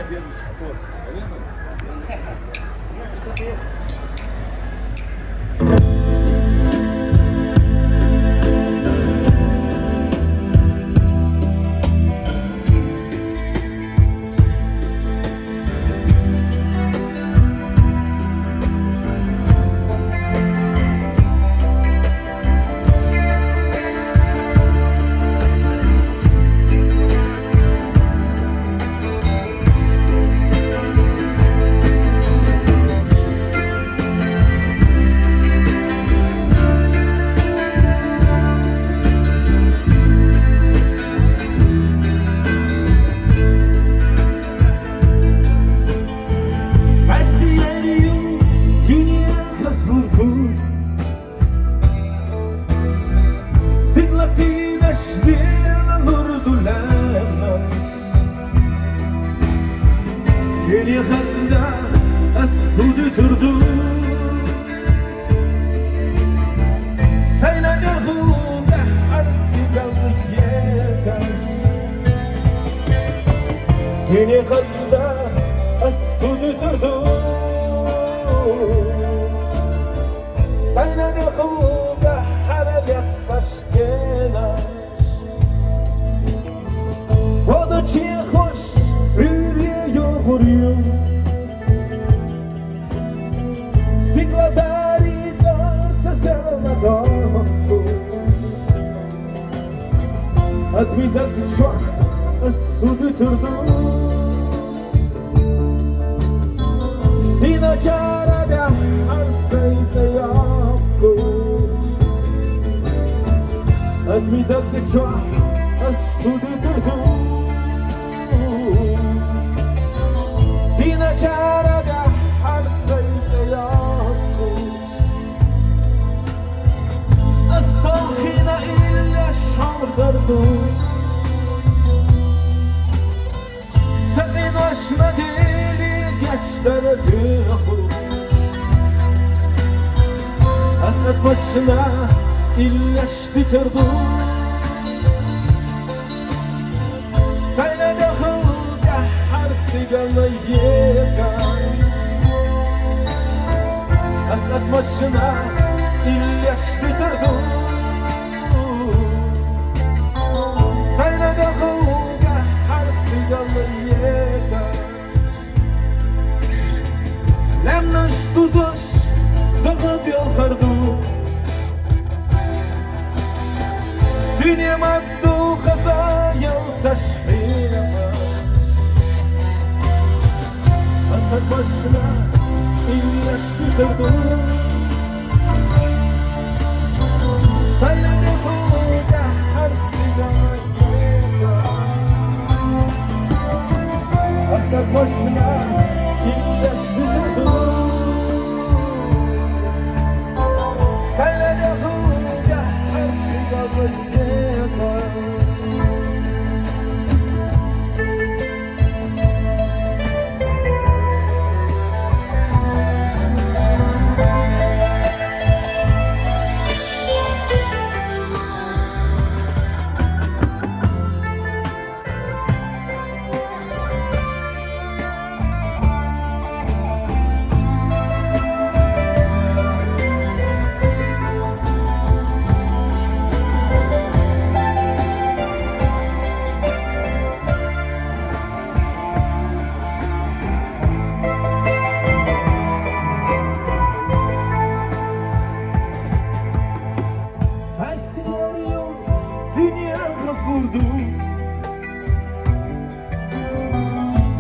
дедушка. Вот. غزة السود تردو سينا يغوم لحرس بقليتش كيني غزة السود تردو سينا يغوم لحرس يسبشكينش وضع چي خوش Горю, стеклодарить сердце зеленого, отмидать чок, суды турду, и на чаровя арсейца якуч, отмидать чок, суды турду. Çarada harsayta yakkuş Astakhina illa şardardu Senin aşna deli geçlerdi kuruş Asad başına illeşti turdu Sayna dağılda harsligana Asad başına illeşti durdu Sayna dağılda harsligana yekaş Lemnaş tuzoş dağıt yolkardu Dünya maddu kaza yoltaş Asad başına illeşti durdu Sayna dağılda harsligana yekaş Asad başına illeşti durdu Sayna dağılda harsligana yekaş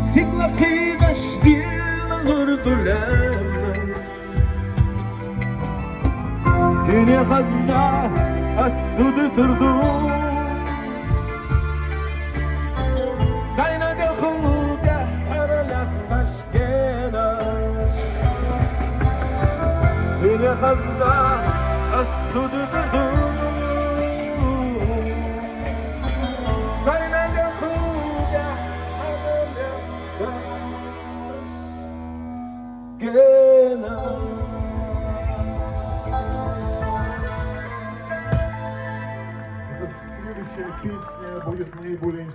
Stigla kida stilla hurdulemens Kini gazda as-sud turdu Sayna dağılda haralas taşkenaş Kini gazda as-sud turdu Следующая песня будет наиболее